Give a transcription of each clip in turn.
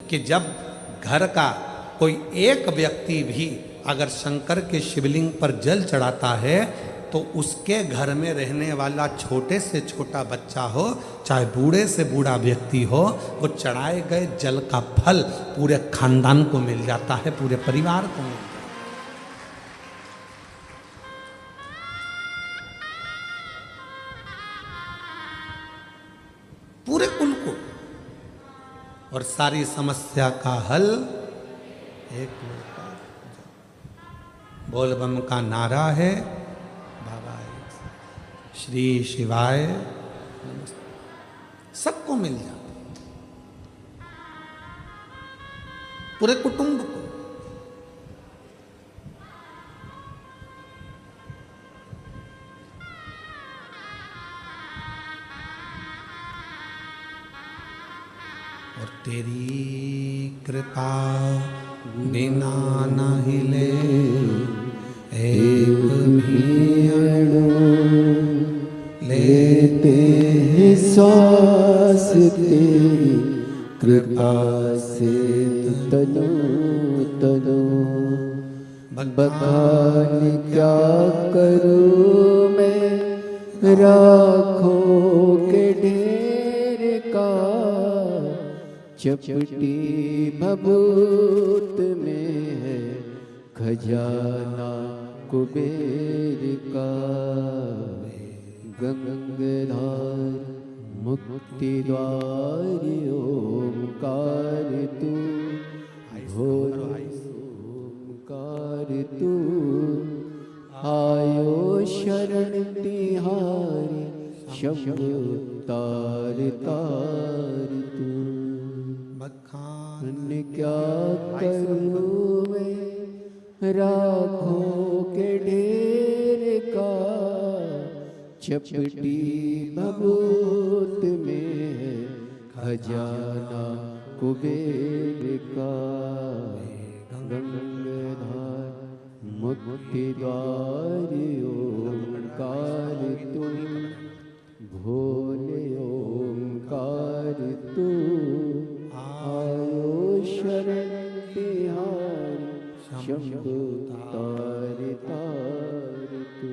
कि जब घर का कोई एक व्यक्ति भी अगर शंकर के शिवलिंग पर जल चढ़ाता है तो उसके घर में रहने वाला छोटे से छोटा बच्चा हो, चाहे बूढ़े से बूढ़ा व्यक्ति हो, वो चढ़ाए गए जल का फल पूरे खानदान को मिल जाता है, पूरे परिवार को मिल जाता है। पूरे कुल को। और सारी समस्या का हल एक लोटा बोल बम का नारा है, बाबा श्री शिवाय नमस्ते, सबको मिल जाता, पूरे कुटुंब को। और तेरी कृपा बिना न हिले एक भी अणु, लेते हैं श्वास तेरी कृपा से तनु तनु। बखान क्या करूँ मैं राखों के ढेर का, चपटी भभूत में है खजाना कुबेर का। गंगाधार मुक्ति द्वार ओमकार तू, भोले ओमकार तू। आयो शरण तिहारी शंभु तार तार तू। बखान क्या करूँ मैं राखों के ढेर का, चपटी भभूत में है खजाना कुबेर का। गंगाधार मुक्ति द्वार ओमकार तू, भोले ओमकार तू। आयो शरण तिहारी शंभु तार तार तू।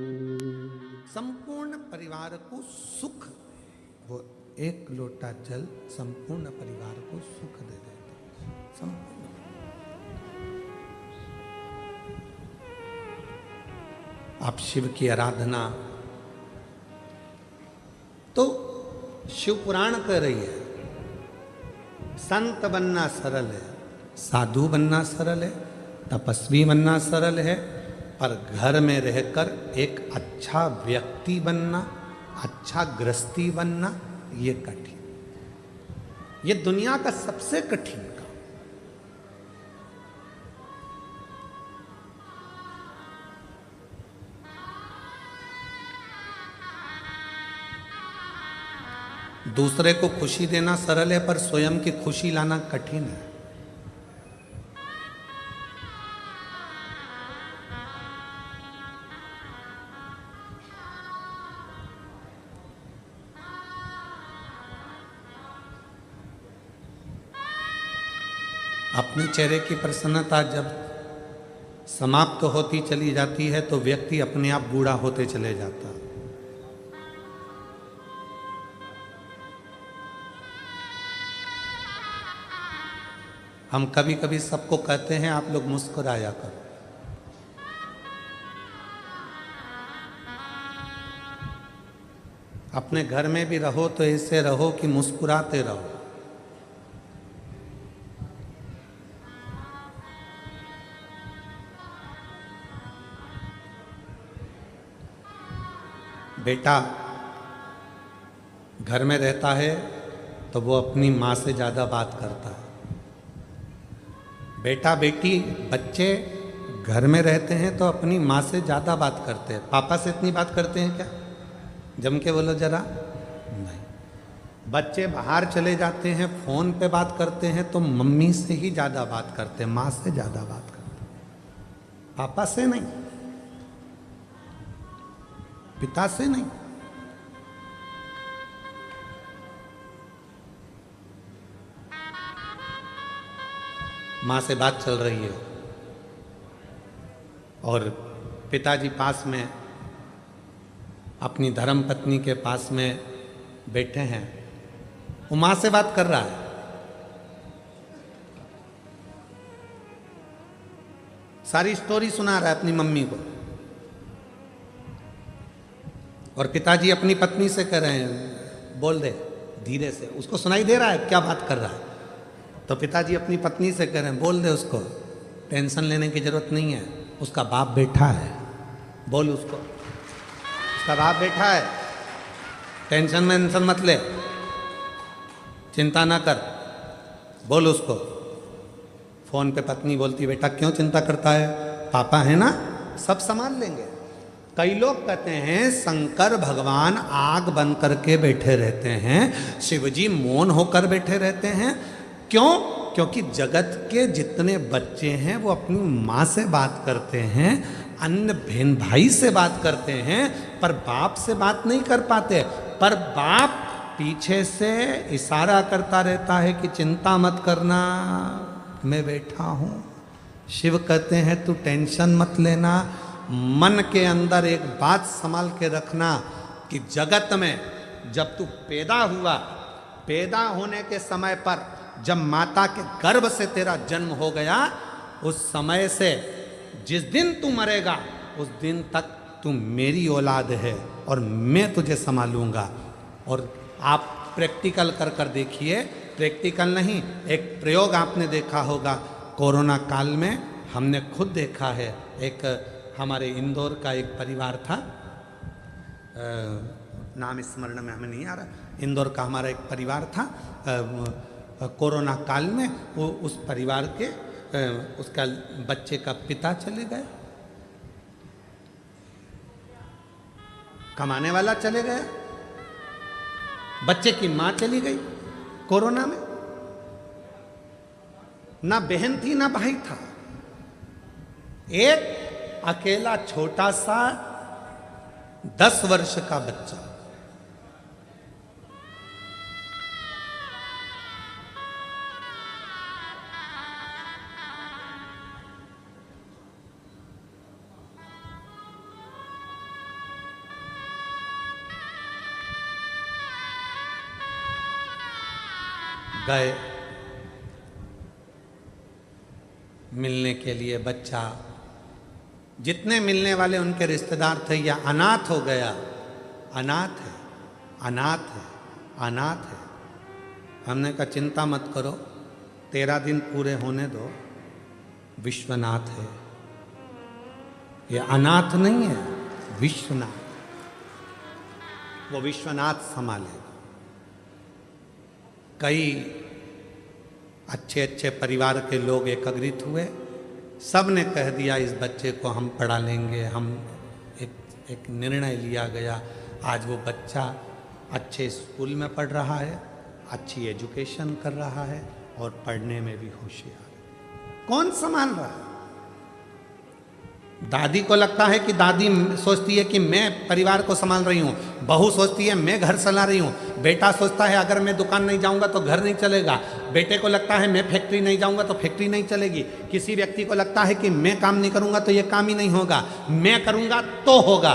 संपूर्ण परिवार को सुख, वो एक लोटा जल संपूर्ण परिवार को सुख दे देता है। संपूर्ण आप शिव की आराधना तो शिव पुराण कह रही है, संत बनना सरल है, साधु बनना सरल है, तपस्वी बनना सरल है, पर घर में रहकर एक अच्छा व्यक्ति बनना, अच्छा गृहस्थी बनना, ये कठिन, ये दुनिया का सबसे कठिन काम। दूसरे को खुशी देना सरल है, पर स्वयं की खुशी लाना कठिन है। अपने चेहरे की प्रसन्नता जब समाप्त होती चली जाती है तो व्यक्ति अपने आप बूढ़ा होते चले जाता है। हम कभी कभी सबको कहते हैं आप लोग मुस्कुराया करो, अपने घर में भी रहो तो ऐसे रहो कि मुस्कुराते रहो। बेटा घर में रहता है तो वो अपनी माँ से ज़्यादा बात करता है। बेटा बेटी बच्चे घर में रहते हैं तो अपनी माँ से ज़्यादा बात करते हैं। पापा से इतनी बात करते हैं क्या? जम के बोलो जरा। नहीं। बच्चे बाहर चले जाते हैं, फ़ोन पे बात करते हैं तो मम्मी से ही ज़्यादा बात करते हैं, माँ से ज़्यादा बात करते हैं, पापा से नहीं, पिता से नहीं। माँ से बात चल रही है और पिताजी पास में अपनी धर्म पत्नी के पास में बैठे हैं, वो माँ से बात कर रहा है। सारी स्टोरी सुना रहा है अपनी मम्मी को, और पिताजी अपनी पत्नी से कह रहे हैं बोल दे धीरे से, उसको सुनाई दे रहा है क्या बात कर रहा है। तो पिताजी अपनी पत्नी से कह रहे हैं बोल दे उसको, टेंशन लेने की जरूरत नहीं है, उसका बाप बैठा है, बोल उसको, उसका बाप बैठा है, टेंशन मत ले, चिंता ना कर, बोल उसको। फोन पे पत्नी बोलती बेटा क्यों चिंता करता है, पापा है ना, सब संभाल लेंगे। कई लोग कहते हैं शंकर भगवान आग बंद करके बैठे रहते हैं, शिवजी मौन होकर बैठे रहते हैं, क्यों? क्योंकि जगत के जितने बच्चे हैं वो अपनी माँ से बात करते हैं, अन्य बहन भाई से बात करते हैं, पर बाप से बात नहीं कर पाते। पर बाप पीछे से इशारा करता रहता है कि चिंता मत करना, मैं बैठा हूँ। शिव कहते हैं तू टेंशन मत लेना, मन के अंदर एक बात संभाल के रखना कि जगत में जब तू पैदा हुआ, पैदा होने के समय पर जब माता के गर्भ से तेरा जन्म हो गया, उस समय से जिस दिन तू मरेगा उस दिन तक तू मेरी औलाद है और मैं तुझे संभालूंगा। और आप प्रैक्टिकल कर कर देखिए, प्रैक्टिकल नहीं, एक प्रयोग आपने देखा होगा कोरोना काल में, हमने खुद देखा है। एक हमारे इंदौर का एक परिवार था, नाम स्मरण में हमें नहीं आ रहा, इंदौर का हमारा एक परिवार था, कोरोना काल में वो उस परिवार के उसका बच्चे का पिता चले गए, कमाने वाला चले गए, बच्चे की मां चली गई कोरोना में, ना बहन थी ना भाई था, एक अकेला छोटा सा 10 वर्ष का बच्चा। गए मिलने के लिए, बच्चा, जितने मिलने वाले उनके रिश्तेदार थे, या अनाथ हो गया, अनाथ है, अनाथ है, अनाथ है। हमने कहा चिंता मत करो, 13 दिन पूरे होने दो, विश्वनाथ है, ये अनाथ नहीं है, विश्वनाथ, वो विश्वनाथ संभालेगा। कई अच्छे अच्छे परिवार के लोग एकत्रित हुए, सब ने कह दिया इस बच्चे को हम पढ़ा लेंगे, हम एक निर्णय लिया गया। आज वो बच्चा अच्छे स्कूल में पढ़ रहा है, अच्छी एजुकेशन कर रहा है और पढ़ने में भी होशियार है। कौन संभाल रहा है? दादी को लगता है कि दादी सोचती है कि मैं परिवार को संभाल रही हूँ, बहू सोचती है मैं घर चला रही हूँ, बेटा सोचता है अगर मैं दुकान नहीं जाऊँगा तो घर नहीं चलेगा, बेटे को लगता है मैं फैक्ट्री नहीं जाऊँगा तो फैक्ट्री नहीं चलेगी, किसी व्यक्ति को लगता है कि मैं काम नहीं करूँगा तो ये काम ही नहीं होगा, मैं करूँगा तो होगा।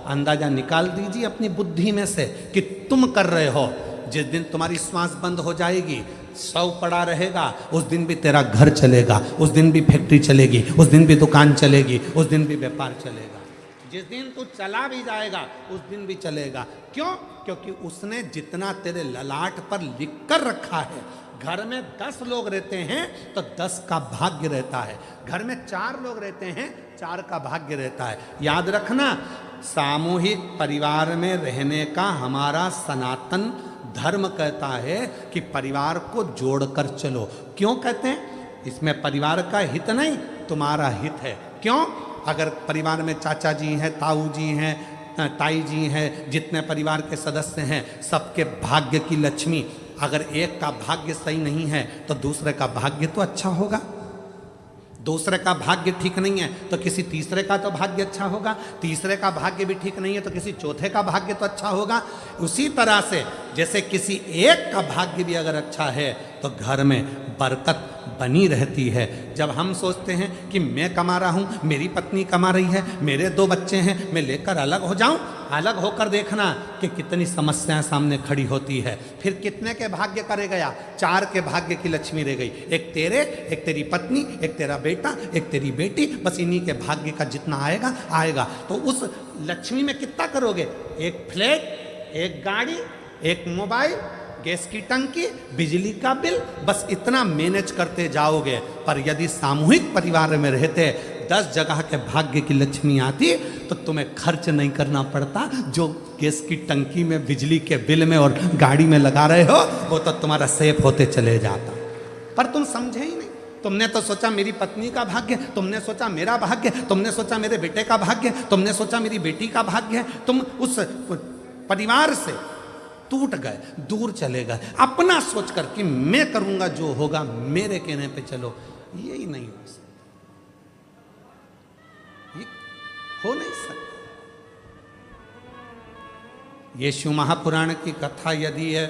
अंदाजा निकाल दीजिए अपनी बुद्धि में से कि तुम कर रहे हो। जिस दिन तुम्हारी श्वास बंद हो जाएगी, शव पड़ा रहेगा, उस दिन भी तेरा घर चलेगा, उस दिन भी फैक्ट्री चलेगी, उस दिन भी दुकान चलेगी, उस दिन भी व्यापार चलेगा। जिस दिन तू चला भी जाएगा उस दिन भी चलेगा। क्यों? क्योंकि उसने जितना तेरे ललाट पर लिख कर रखा है। घर में 10 लोग रहते हैं तो 10 का भाग्य रहता है, घर में 4 लोग रहते हैं 4 का भाग्य रहता है। याद रखना, सामूहिक परिवार में रहने का हमारा सनातन धर्म कहता है कि परिवार को जोड़कर चलो। क्यों कहते हैं? इसमें परिवार का हित नहीं, तुम्हारा हित है। क्यों? अगर परिवार में चाचा जी हैं, ताऊ जी हैं, ताई जी हैं, जितने परिवार के सदस्य हैं, सबके भाग्य की लक्ष्मी, अगर एक का भाग्य सही नहीं है तो दूसरे का भाग्य तो अच्छा होगा, दूसरे का भाग्य ठीक नहीं है तो किसी तीसरे का तो भाग्य अच्छा होगा, तीसरे का भाग्य भी ठीक नहीं है तो किसी चौथे का भाग्य तो अच्छा होगा। उसी तरह से जैसे किसी एक का भाग्य भी अगर अच्छा है तो घर में बरकत बनी रहती है। जब हम सोचते हैं कि मैं कमा रहा हूँ, मेरी पत्नी कमा रही है, मेरे 2 बच्चे हैं, मैं लेकर अलग हो जाऊँ, अलग होकर देखना कि कितनी समस्याएं सामने खड़ी होती है। फिर कितने के भाग्य करे गया? 4 के भाग्य की लक्ष्मी रह गई, एक तेरे, एक तेरी पत्नी, एक तेरा बेटा, एक तेरी बेटी, बस इन्हीं के भाग्य का जितना आएगा आएगा। तो उस लक्ष्मी में कितना करोगे? एक फ्लैट, एक गाड़ी, एक मोबाइल, गैस की टंकी, बिजली का बिल, बस इतना मैनेज करते जाओगे। पर यदि सामूहिक परिवार में रहते 10 जगह के भाग्य की लक्ष्मी आती तो तुम्हें खर्च नहीं करना पड़ता। जो गैस की टंकी में, बिजली के बिल में और गाड़ी में लगा रहे हो वो तो तुम्हारा सेफ होते चले जाता। पर तुम समझे ही नहीं। तुमने तो सोचा मेरी पत्नी का भाग्य, तुमने सोचा मेरा भाग्य, तुमने सोचा मेरे बेटे का भाग्य, तुमने सोचा मेरी बेटी का भाग्य है। तुम उस परिवार से टूट गए, दूर चले गए, अपना सोचकर कि मैं करूंगा जो होगा, मेरे कहने पे चलो। यही नहीं हो सकता, ये हो नहीं सकता। यीशु महापुराण की कथा यदि ये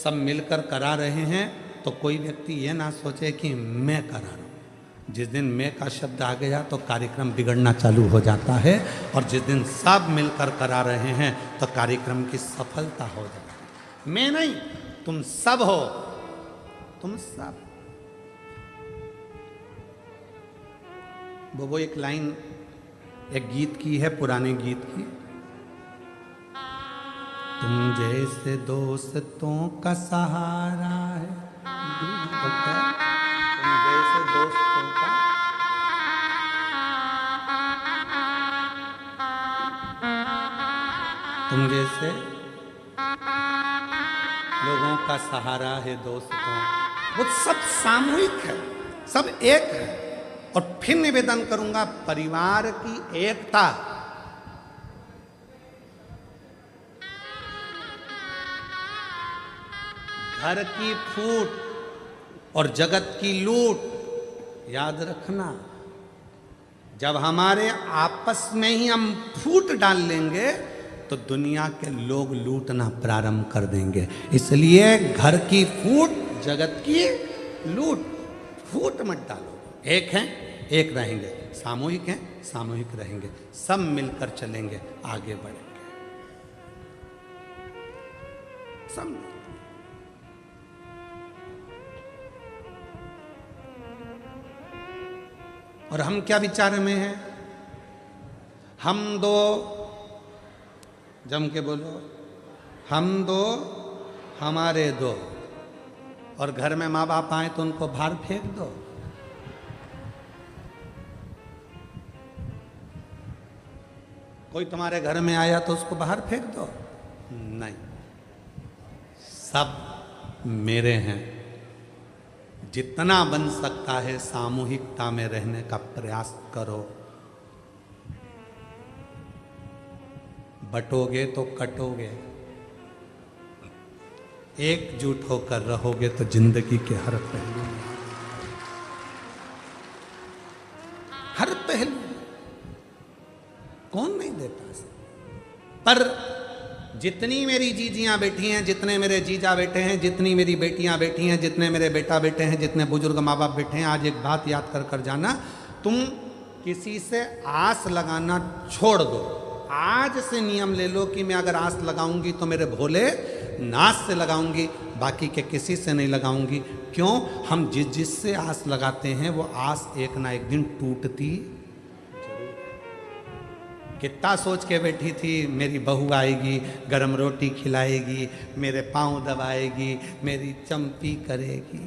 सब मिलकर करा रहे हैं तो कोई व्यक्ति ये ना सोचे कि मैं करा रहा हूं। जिस दिन मैं का शब्द आ गया तो कार्यक्रम बिगड़ना चालू हो जाता है, और जिस दिन सब मिलकर करा रहे हैं तो कार्यक्रम की सफलता हो जाती है। मैं नहीं, तुम सब हो, तुम सब। वो एक लाइन एक गीत की है, पुराने गीत की, तुम जैसे दोस्तों का सहारा है, तुम जैसे दोस्तों का, तुम जैसे लोगों का सहारा है दोस्तों। वो सब सामूहिक है, सब एक है। और फिर निवेदन करूंगा, परिवार की एकता, घर की फूट और जगत की लूट, याद रखना। जब हमारे आपस में ही हम फूट डाल लेंगे तो दुनिया के लोग लूटना प्रारंभ कर देंगे। इसलिए घर की फूट, जगत की लूट, फूट मत डालो। एक हैं, एक रहेंगे, सामूहिक हैं, सामूहिक रहेंगे, सब मिलकर चलेंगे, आगे बढ़ेंगे, सब। और हम क्या विचार में हैं? हम दो, जम के बोलो, हम दो, हमारे दो। और घर में माँ बाप आए तो उनको बाहर फेंक दो। कोई तुम्हारे घर में आया तो उसको बाहर फेंक दो? नहीं, सब मेरे हैं। जितना बन सकता है सामूहिकता में रहने का प्रयास करो। बटोगे तो कटोगे, एकजुट होकर रहोगे तो जिंदगी के हर पहलू, हर पहलू कौन नहीं देता। पर जितनी मेरी जीजियां बैठी हैं, जितने मेरे जीजा बैठे हैं, जितनी मेरी बेटियां बैठी हैं, जितने मेरे बेटा बैठे हैं, जितने बुजुर्ग माँ बाप बैठे हैं, आज एक बात याद कर जाना, तुम किसी से आस लगाना छोड़ दो। आज से नियम ले लो कि मैं अगर आस लगाऊंगी तो मेरे भोले नाथ से लगाऊंगी, बाकी के किसी से नहीं लगाऊंगी। क्यों? हम जिससे आस लगाते हैं वो आस एक ना एक दिन टूटती। कितना सोच के बैठी थी, मेरी बहू आएगी, गरम रोटी खिलाएगी, मेरे पाँव दबाएगी, मेरी चंपी करेगी।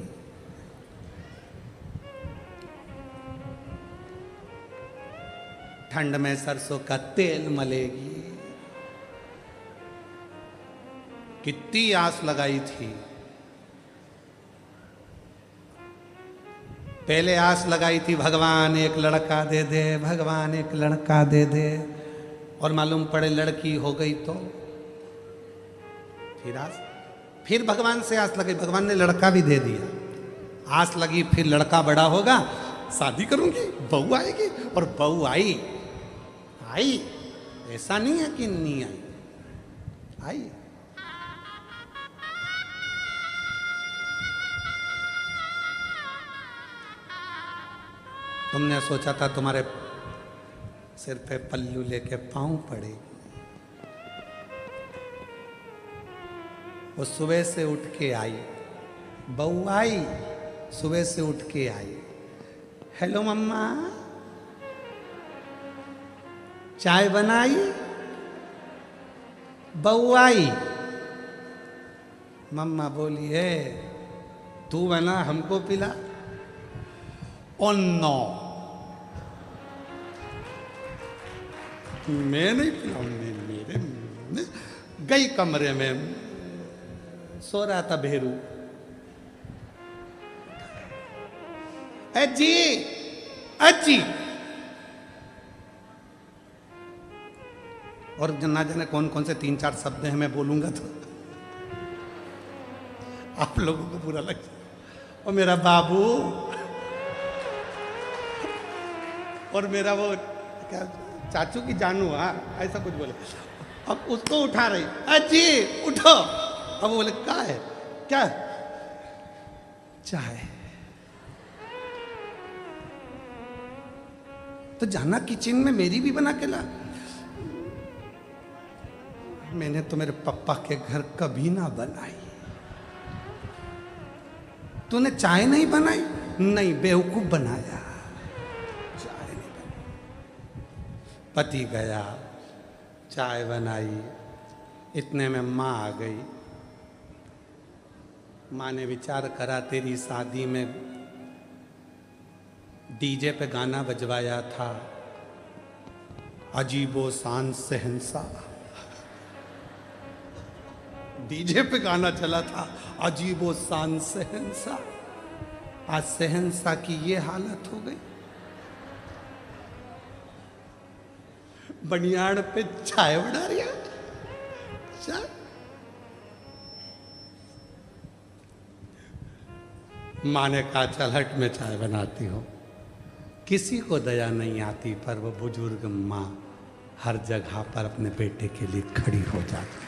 ठंड में सरसों का तेल मलेगी। कितनी आस लगाई थी। पहले आस लगाई थी भगवान एक लड़का दे दे, भगवान एक लड़का दे दे, और मालूम पड़े लड़की हो गई तो फिर भगवान से आस लगी, भगवान ने लड़का भी दे दिया। आस लगी फिर लड़का बड़ा होगा, शादी करूंगी, बहू आएगी, और बहू आई। ऐसा नहीं है कि नहीं आई। तुमने सोचा था तुम्हारे सिर पे पल्लू लेके पाँव पड़े। वो सुबह से उठ के आई, बहू आई, सुबह से उठ के आई। हेलो मम्मा, चाय बनाई? बहू आई, मम्मा बोली है तू बना हमको पिला। ओ नो, मैं नहीं पिलाऊंगी। मेरे गई कमरे में, सो रहा था भेरू। अजी अजी, और ना जाने कौन कौन से 3-4 शब्द हैं, मैं बोलूंगा तो आप लोगों को बुरा लग जाए। और मेरा बाबू और मेरा वो क्या चाचू की जानू, हाँ ऐसा कुछ बोले। अब उसको उठा रही, अजी उठो। अब वो बोले क्या है, क्या चाय? तो जाना किचन में, मेरी भी बना के ला। मैंने तो मेरे पापा के घर कभी ना बनाई। तूने चाय नहीं बनाई? नहीं, बेवकूफ बनाया, चाय नहीं बनाई। पति गया, चाय बनाई, इतने में माँ आ गई। माँ ने विचार करा तेरी शादी में डीजे पे गाना बजवाया था, अजीबो शान सहनसा। डीजे पे गाना चला था, अजीबो शान सहनसा। आज सहनसा की ये हालत हो गई। बनियान पे चाय बना रही है, चाय। माँ ने कहा चल हट, मैं चाय बनाती हूँ। किसी को दया नहीं आती, पर वो बुजुर्ग माँ हर जगह पर अपने बेटे के लिए खड़ी हो जाती।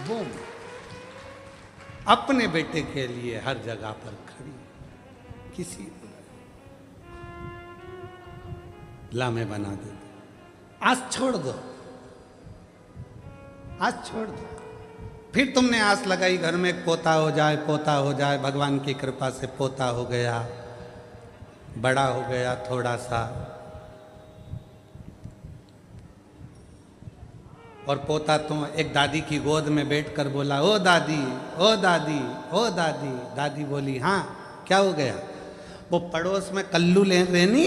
वो अपने बेटे के लिए हर जगह पर खड़ी, किसी को लामे बना देती। आज छोड़ दो, आज छोड़ दो। फिर तुमने आस लगाई घर में पोता हो जाए, पोता हो जाए। भगवान की कृपा से पोता हो गया, बड़ा हो गया थोड़ा सा। और पोता तो एक दादी की गोद में बैठकर बोला, ओ दादी, ओ दादी, ओ दादी। दादी बोली हाँ क्या हो गया? वो पड़ोस में कल्लू ले रहनी,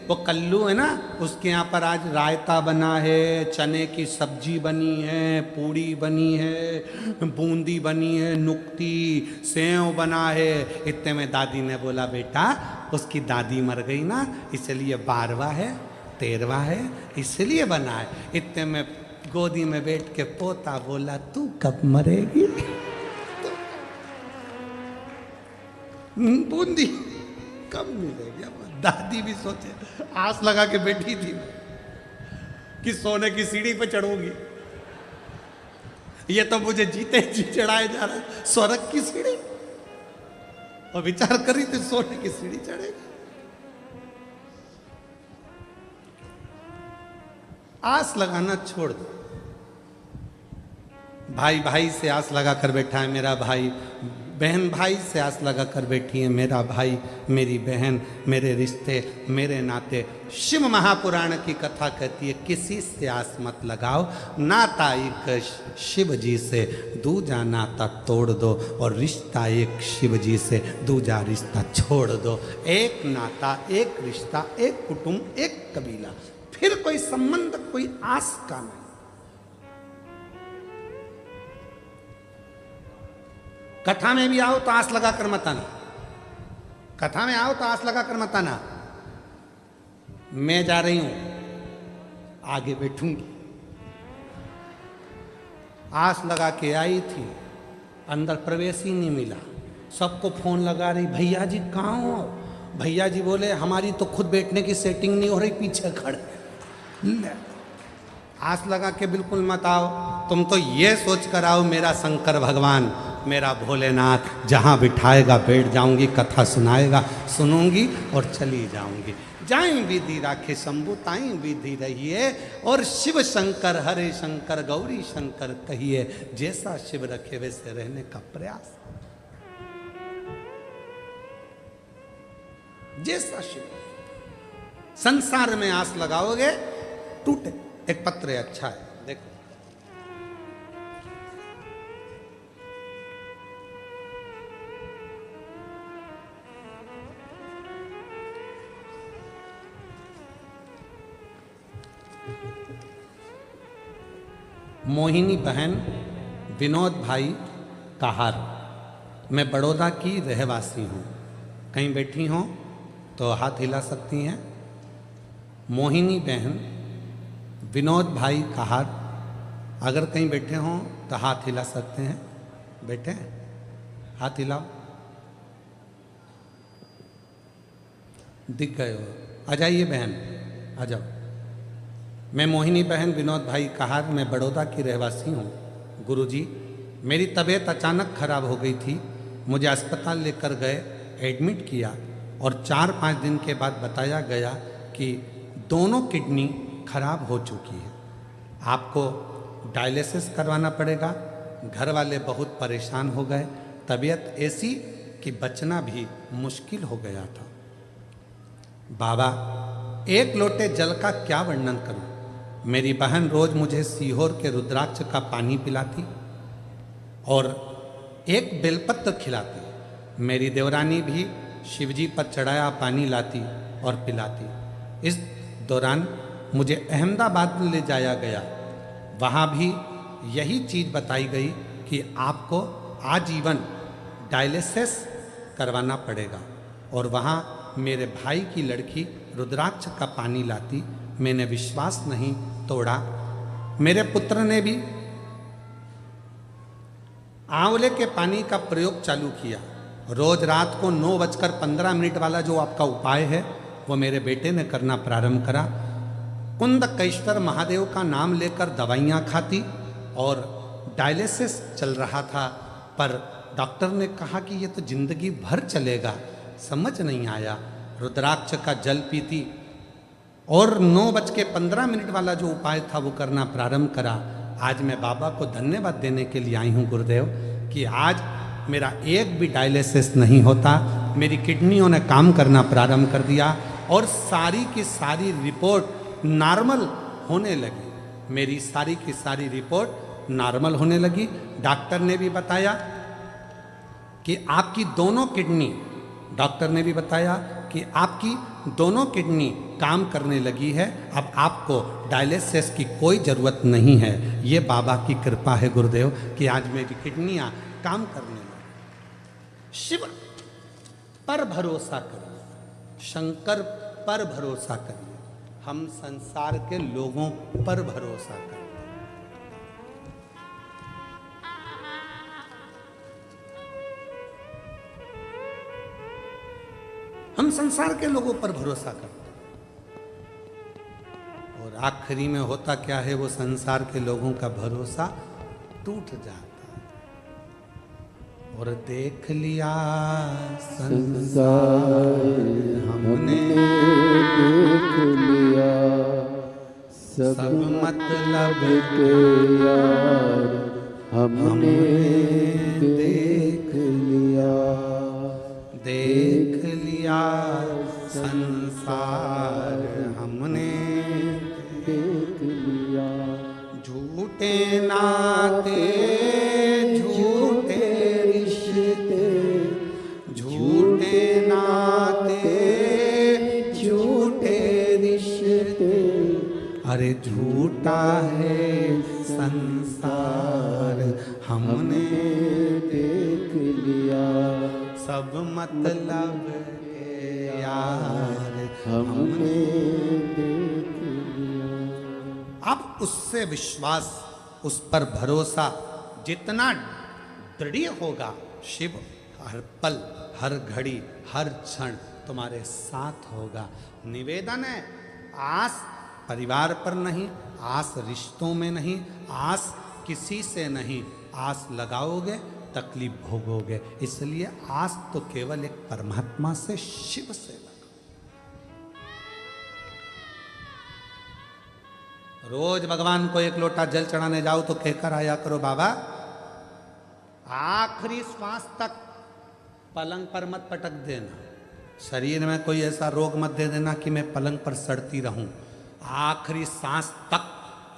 वो कल्लू है ना, उसके यहाँ पर आज रायता बना है, चने की सब्जी बनी है, पूड़ी बनी है, बूंदी बनी है, नुक्ती, सेव बना है। इतने में दादी ने बोला बेटा उसकी दादी मर गई ना, इसलिए 12वां है, 13वां है, इसलिए बना है। इतने में गोदी में बैठ के पोता बोला तू कब मरेगी? बूंदी कब मिलेगी? दादी भी सोचे, आस लगा के बैठी थी कि सोने की सीढ़ी पे चढ़ूंगी, ये तो मुझे जीते जी चढ़ाए जा रहा है स्वर्ग की सीढ़ी। और विचार करी थी सोने की सीढ़ी चढ़ेगी। आस लगाना छोड़ दो। भाई भाई से आस लगा कर बैठा है मेरा भाई, बहन भाई से आस लगा कर बैठी है मेरा भाई, मेरी बहन, मेरे रिश्ते, मेरे नाते। शिव महापुराण की कथा कहती है किसी से आस मत लगाओ। नाता एक शिव जी से, दूजा नाता तोड़ दो, और रिश्ता एक शिव जी से, दूजा रिश्ता छोड़ दो। एक नाता, एक रिश्ता, एक कुटुंब, एक कबीला, फिर कोई संबंध, कोई आस का नहीं। कथा में भी आओ तो आस लगा कर मत आना, कथा में आओ तो आस लगा कर मत आना। मैं जा रही हूं, आगे बैठूंगी। आस लगा के आई थी, अंदर प्रवेश ही नहीं मिला। सबको फोन लगा रही, भैया जी कहाँ हो? भैया जी बोले हमारी तो खुद बैठने की सेटिंग नहीं हो रही, पीछे खड़े। आस लगा के बिल्कुल मत आओ। तुम तो ये सोच कर आओ मेरा शंकर भगवान मेरा भोलेनाथ जहाँ बिठाएगा बैठ जाऊंगी, कथा सुनाएगा सुनूंगी और चली जाऊंगी। जाएं विधि राखे शंभु ताई विधि रहिए, और शिव शंकर हरे शंकर गौरी शंकर कहिए, जैसा शिव रखे वैसे रहने का प्रयास। जैसा शिव, संसार में आस लगाओगे टूटे। एक पत्र है, अच्छा है, देखो। मोहिनी बहन विनोद भाई कहार, मैं बड़ौदा की रहवासी हूँ। कहीं बैठी हों तो हाथ हिला सकती हैं। मोहिनी बहन विनोद भाई कहार, अगर कहीं बैठे हों तो हाथ हिला सकते हैं। बैठे हैं, हाथ हिलाओ। दिख गए हो, आ जाइए बहन, आ जाओ। मैं मोहिनी बहन विनोद भाई कहार, मैं बड़ौदा की रहवासी हूँ। गुरुजी, मेरी तबीयत अचानक खराब हो गई थी, मुझे अस्पताल लेकर गए, एडमिट किया और 4-5 दिन के बाद बताया गया कि दोनों किडनी खराब हो चुकी है, आपको डायलिसिस करवाना पड़ेगा। घर वाले बहुत परेशान हो गए, तबीयत ऐसी कि बचना भी मुश्किल हो गया था। बाबा, एक लोटे जल का क्या वर्णन करूं। मेरी बहन रोज मुझे सीहोर के रुद्राक्ष का पानी पिलाती और एक बेलपत्र खिलाती। मेरी देवरानी भी शिवजी पर चढ़ाया पानी लाती और पिलाती। इस दौरान मुझे अहमदाबाद ले जाया गया, वहाँ भी यही चीज़ बताई गई कि आपको आजीवन डायलिसिस करवाना पड़ेगा। और वहाँ मेरे भाई की लड़की रुद्राक्ष का पानी लाती, मैंने विश्वास नहीं तोड़ा। मेरे पुत्र ने भी आंवले के पानी का प्रयोग चालू किया। रोज रात को 9:15 वाला जो आपका उपाय है वो मेरे बेटे ने करना प्रारंभ करा। कुंदकेश्वर महादेव का नाम लेकर दवाइयाँ खाती और डायलिसिस चल रहा था, पर डॉक्टर ने कहा कि ये तो जिंदगी भर चलेगा। समझ नहीं आया। रुद्राक्ष का जल पीती और 9:15 वाला जो उपाय था वो करना प्रारंभ करा। आज मैं बाबा को धन्यवाद देने के लिए आई हूँ गुरुदेव, कि आज मेरा एक भी डायलिसिस नहीं होता। मेरी किडनियों ने काम करना प्रारंभ कर दिया और सारी की सारी रिपोर्ट नॉर्मल होने लगी। मेरी सारी की सारी रिपोर्ट नॉर्मल होने लगी। डॉक्टर ने भी बताया कि आपकी दोनों किडनी, डॉक्टर ने भी बताया कि आपकी दोनों किडनी काम करने लगी है, अब आपको डायलिसिस की कोई ज़रूरत नहीं है। ये बाबा की कृपा है गुरुदेव कि आज मेरी किडनियाँ काम करने लगी। शिव पर भरोसा करिए, शंकर पर भरोसा करिए, हम संसार के लोगों पर भरोसा करें। हम संसार के लोगों पर भरोसा करते हैं और आखिरी में होता क्या है, वो संसार के लोगों का भरोसा टूट जाता है। और देख लिया संसार हमने, देख लिया सब मतलब के यार हमने देख लिया, देख लिया संसार हमने, देख लिया झूठे नाते झूठे रिश्ते, झूठे नाते झूठे रिश्ते, अरे झूठा है संसार हमने देख लिया सब मतलब के यार हमने देख लिया। अब उससे विश्वास, उस पर भरोसा जितना दृढ़ होगा, शिव हर पल हर घड़ी हर क्षण तुम्हारे साथ होगा। निवेदन है, आस परिवार पर नहीं, आस रिश्तों में नहीं, आस किसी से नहीं, आस लगाओगे तकलीफ भोगोगे। इसलिए आज तो केवल एक परमात्मा से, शिव से लगा। रोज भगवान को एक लोटा जल चढ़ाने जाओ तो कहकर आया करो, बाबा आखिरी श्वास तक पलंग पर मत पटक देना, शरीर में कोई ऐसा रोग मत दे देना कि मैं पलंग पर सड़ती रहूं। आखिरी सांस तक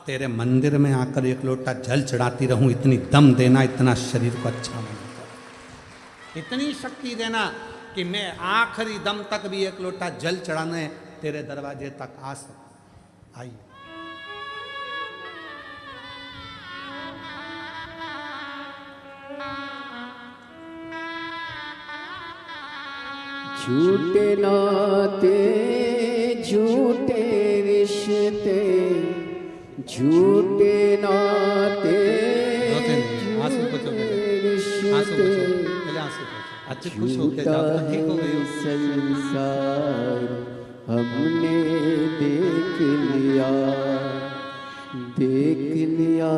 तेरे मंदिर में आकर एक लोटा जल चढ़ाती रहूं, इतनी दम देना, इतना शरीर को अच्छा बनाना, इतनी शक्ति देना कि मैं आखिरी दम तक भी एक लोटा जल चढ़ाने तेरे दरवाजे तक आ सकूं। आइए। झूठे नाते झूठे रिश्ते, झूठे नाते रिश्ते, अच्छे खुश हो के जाओ, ठीक हो गई। संसार हमने देख लिया, देख लिया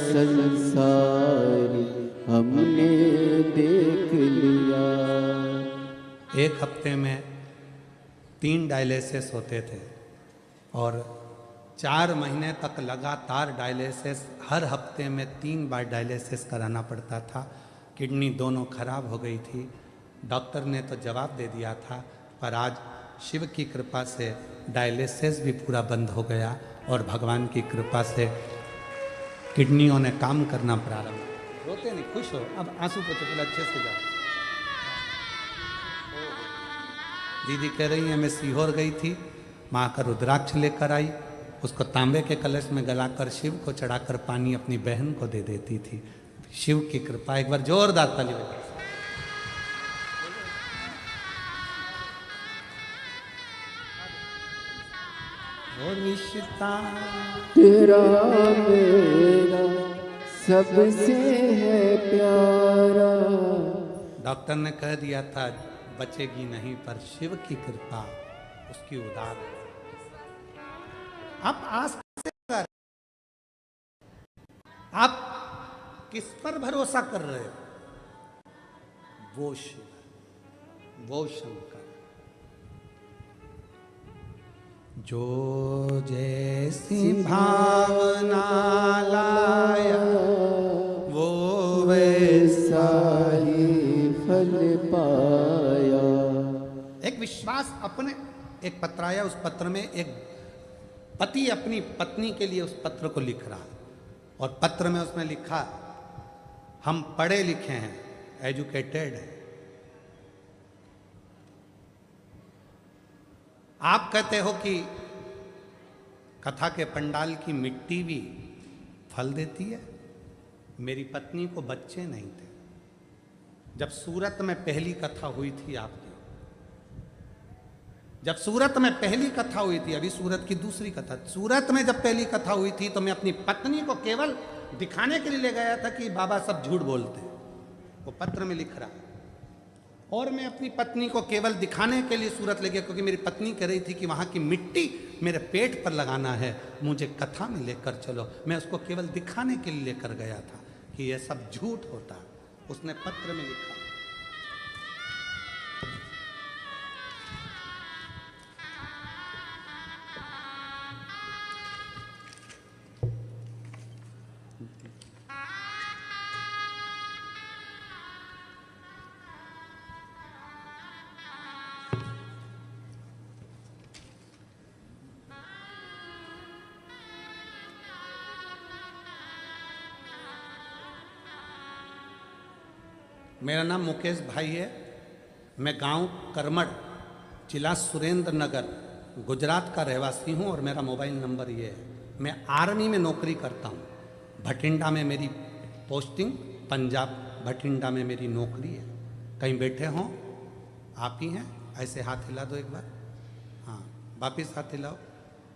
संसार हमने देख लिया। एक हफ्ते में 3 डायलिसिस होते थे और 4 महीने तक लगातार डायलिसिस, हर हफ्ते में 3 बार डायलिसिस कराना पड़ता था। किडनी दोनों खराब हो गई थी। डॉक्टर ने तो जवाब दे दिया था, पर आज शिव की कृपा से डायलिसिस भी पूरा बंद हो गया और भगवान की कृपा से किडनियों ने काम करना प्रारंभ। रोते नहीं, खुश हो। अब आंसू को चुप, अच्छे से जाओ। दीदी कह रही है मैं सीहोर गई थी, माँ का रुद्राक्ष लेकर आई, उसको तांबे के कलश में गलाकर शिव को चढ़ाकर पानी अपनी बहन को दे देती थी। शिव की कृपा। एक बार जोरदार ताली बजाओ। और रिश्ता तेरा मेरा सबसे है प्यारा। डॉक्टर ने कह दिया था बचेगी नहीं, पर शिव की कृपा उसकी उदार है। आप आस से कर, आप किस पर भरोसा कर रहे हो? वो शिव, वो शंकर। जो जैसी भावना लाया वो वैसा ही फल पाया। एक विश्वास अपने, एक पत्र आया, उस पत्र में एक पति अपनी पत्नी के लिए उस पत्र को लिख रहा, और पत्र में उसने लिखा हम पढ़े लिखे हैं, एजुकेटेड हैं। आप कहते हो कि कथा के पंडाल की मिट्टी भी फल देती है। मेरी पत्नी को बच्चे नहीं थे जब सूरत में पहली कथा हुई थी आपकी, जब सूरत में पहली कथा हुई थी, अभी सूरत की दूसरी कथा, सूरत में जब पहली कथा हुई थी तो मैं अपनी पत्नी को केवल दिखाने के लिए ले गया था कि बाबा सब झूठ बोलते हैं, वो पत्र में लिख रहा। और मैं अपनी पत्नी को केवल दिखाने के लिए सूरत ले गया, क्योंकि मेरी पत्नी कह रही थी कि वहाँ की मिट्टी मेरे पेट पर लगाना है, मुझे कथा में लेकर चलो। मैं उसको केवल दिखाने के लिए लेकर गया था कि यह सब झूठ होता। उसने पत्र में लिखा, मेरा नाम मुकेश भाई है, मैं गांव करमड़, जिला सुरेंद्र नगर, गुजरात का रहवासी हूं, और मेरा मोबाइल नंबर ये है। मैं आर्मी में नौकरी करता हूं, भटिंडा में मेरी पोस्टिंग, पंजाब भटिंडा में मेरी नौकरी है। कहीं बैठे हों आप ही हैं, ऐसे हाथ हिला दो एक बार, हाँ वापिस हाथ हिलाओ,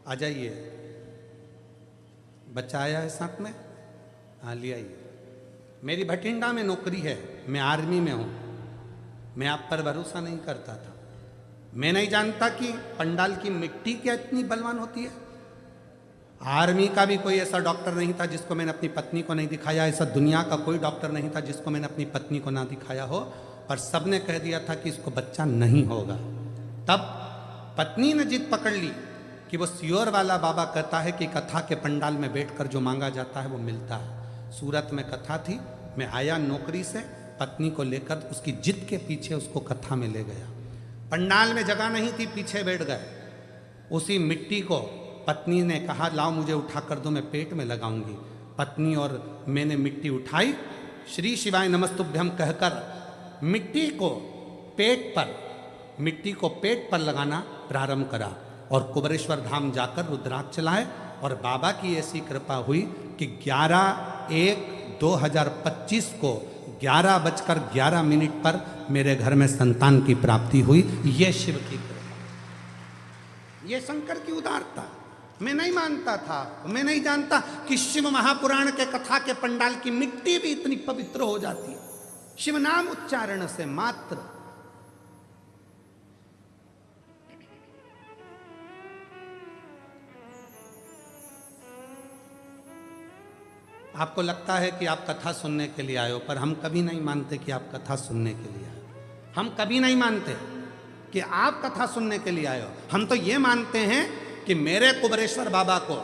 आ जाइए। बच्चा आया है साथ में, हाँ ले आइए। मेरी भटिंडा में नौकरी है, मैं आर्मी में हूँ। मैं आप पर भरोसा नहीं करता था, मैं नहीं जानता कि पंडाल की मिट्टी क्या इतनी बलवान होती है। आर्मी का भी कोई ऐसा डॉक्टर नहीं था जिसको मैंने अपनी पत्नी को नहीं दिखाया, ऐसा दुनिया का कोई डॉक्टर नहीं था जिसको मैंने अपनी पत्नी को ना दिखाया हो, पर सबने कह दिया था कि इसको बच्चा नहीं होगा। तब पत्नी ने जिद पकड़ ली कि वो सियोर वाला बाबा कहता है कि कथा के पंडाल में बैठकर जो मांगा जाता है वो मिलता है। सूरत में कथा थी, मैं आया नौकरी से, पत्नी को लेकर उसकी जिद के पीछे उसको कथा में ले गया। पंडाल में जगह नहीं थी, पीछे बैठ गए। उसी मिट्टी को पत्नी ने कहा लाओ मुझे उठा कर दो, मैं पेट में लगाऊंगी। पत्नी और मैंने मिट्टी उठाई, श्री शिवाय नमस्तुभ्यम कहकर मिट्टी को पेट पर लगाना प्रारंभ करा और कुबरेश्वर धाम जाकर रुद्राक्ष चलाए। और बाबा की ऐसी कृपा हुई कि 11/1/2025 को 11:11 पर मेरे घर में संतान की प्राप्ति हुई। ये शिव की कृपा, ये शंकर की उदारता। मैं नहीं मानता था, मैं नहीं जानता कि शिव महापुराण के कथा के पंडाल की मिट्टी भी इतनी पवित्र हो जाती है शिव नाम उच्चारण से मात्र। आपको लगता है कि आप कथा सुनने के लिए आए हो, पर हम कभी नहीं मानते कि आप कथा सुनने के लिए आए हो। हम कभी नहीं मानते कि आप कथा सुनने के लिए आए हो। हम तो ये मानते हैं कि मेरे कुबरेश्वर बाबा को,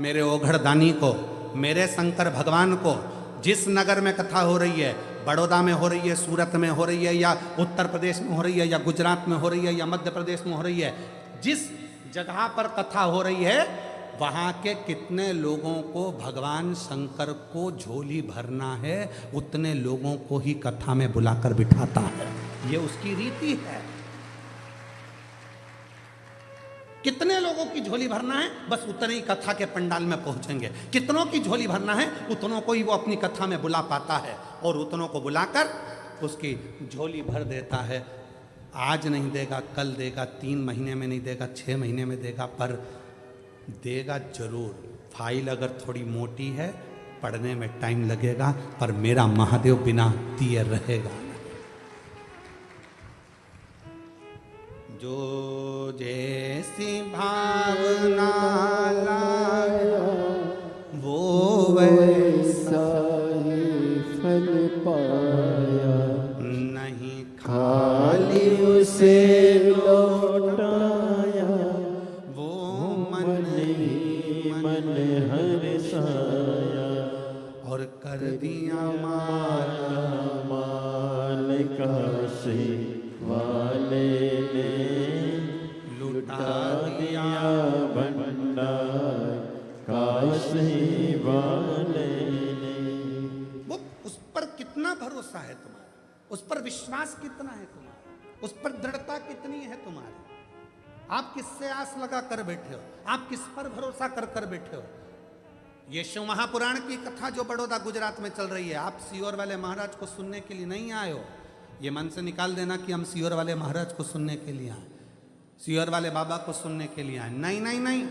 मेरे ओघड़दानी को, मेरे शंकर भगवान को, जिस नगर में कथा हो रही है, बड़ौदा में हो रही है, सूरत में हो रही है, या उत्तर प्रदेश में हो रही है, या गुजरात में हो रही है, या मध्य प्रदेश में हो रही है, जिस जगह पर कथा हो रही है वहाँ के कितने लोगों को भगवान शंकर को झोली भरना है, उतने लोगों को ही कथा में बुलाकर बिठाता है। ये उसकी रीति है। कितने लोगों की झोली भरना है, बस उतने ही कथा के पंडाल में पहुंचेंगे। कितनों की झोली भरना है, उतनों को ही वो अपनी कथा में बुला पाता है और उतनों को बुलाकर उसकी झोली भर देता है। आज नहीं देगा, कल देगा, 3 महीने में नहीं देगा, 6 महीने में देगा, पर देगा जरूर। फाइल अगर थोड़ी मोटी है, पढ़ने में टाइम लगेगा, पर मेरा महादेव बिना दिए रहेगा। जो जैसी भावना लाया वो वैसा ही फल पाया, नहीं खाली उसे लौटाया, वो मन ही मन हर्षाया, और कर दिया माला माल काशी वाले ने लुटा दिया भंडार काशी वाले ने। वो उस पर कितना भरोसा है तुम्हारा, उस पर विश्वास कितना है तुम्हारा, उस पर दृढ़ता कितनी है तुम्हारी। आप किससे आस लगा कर बैठे हो, आप किस पर भरोसा कर कर बैठे हो। ये शिव महापुराण की कथा जो बड़ौदा गुजरात में चल रही है, आप सीहोर वाले महाराज को सुनने के लिए नहीं आए हो। ये मन से निकाल देना कि हम सीहोर वाले महाराज को सुनने के लिए आए, सीहोर वाले बाबा को सुनने के लिए आए। नहीं नहीं नहीं,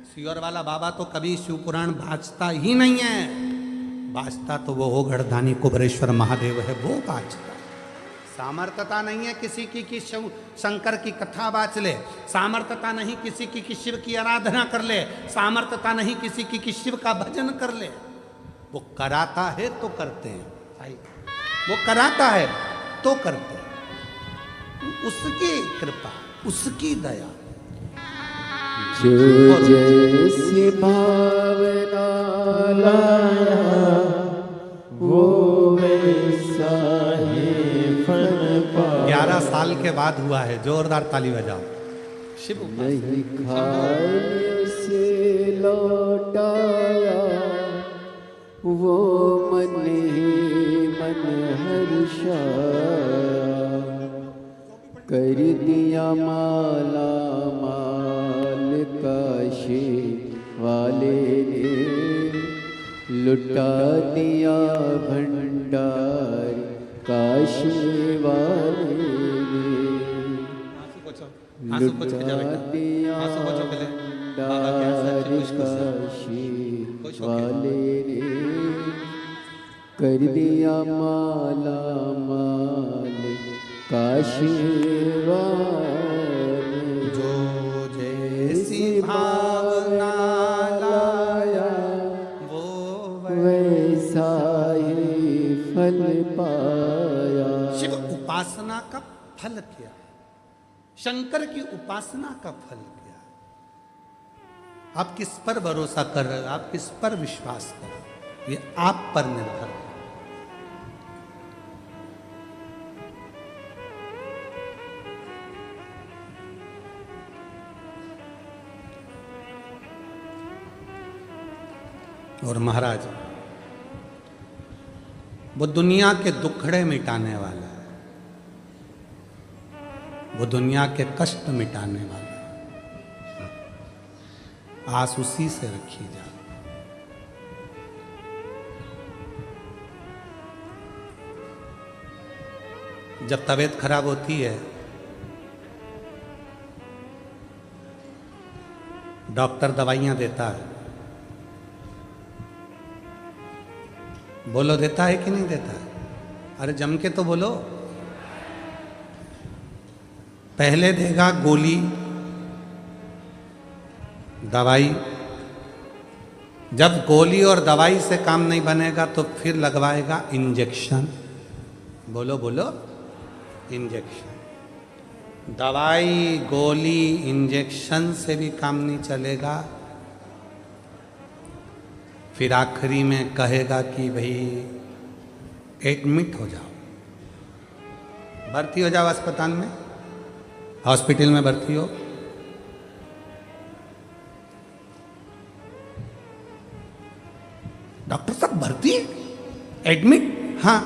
सीहोर वाला बाबा तो कभी शिव पुराण बाजता ही नहीं है। बाजता तो वो ओघड़दानी कुबरेश्वर महादेव है, वो बाजता। सामर्थ्यता नहीं है किसी की कि शिव शंकर की कथा बाच ले, सामर्थ्यता नहीं किसी की कि शिव की आराधना कर ले, सामर्थ्यता नहीं किसी की कि शिव का भजन कर ले। वो कराता है तो करते हैं भाई, वो कराता है तो करते हैं, उसकी कृपा, उसकी दया। जो जैसी भावना लाया वो वैसा ही फल पाया। 11 साल के बाद हुआ है, जोरदार ताली बजाओ। शिव नहीं खाली से लौटाया वो मन ही मन हर्षाया, कर दिया माला माल काशी वाले ने, लुटा दिया भंडार काशी वाले ने, आंसू पोंछ के जा बेटा, लुटा दिया आंसू पोंछो पहले। बाबा के आशीर्वाद से खुश खुश रहो। काशी खुश होके। वाले ने, कर दिया माला माल काशी वाले। जो जैसी भावना लाया फल क्या, शंकर की उपासना का फल क्या। आप किस पर भरोसा कर रहे हो, आप किस पर विश्वास कर रहे हो, ये आप पर निर्भर है। और महाराज वो दुनिया के दुखड़े मिटाने वाला है, वो दुनिया के कष्ट मिटाने वाला है। आस उसी से रखी जा। जब तबीयत खराब होती है, डॉक्टर दवाइयां देता है, बोलो देता है कि नहीं देता है? अरे जम के तो बोलो। पहले देगा गोली दवाई, जब गोली और दवाई से काम नहीं बनेगा तो फिर लगवाएगा इंजेक्शन। बोलो बोलो, इंजेक्शन। दवाई गोली इंजेक्शन से भी काम नहीं चलेगा, फिर आखिरी में कहेगा कि भाई एडमिट हो जाओ, भर्ती हो जाओ अस्पताल में, हॉस्पिटल में भर्ती हो। डॉक्टर साहब भर्ती, एडमिट, हाँ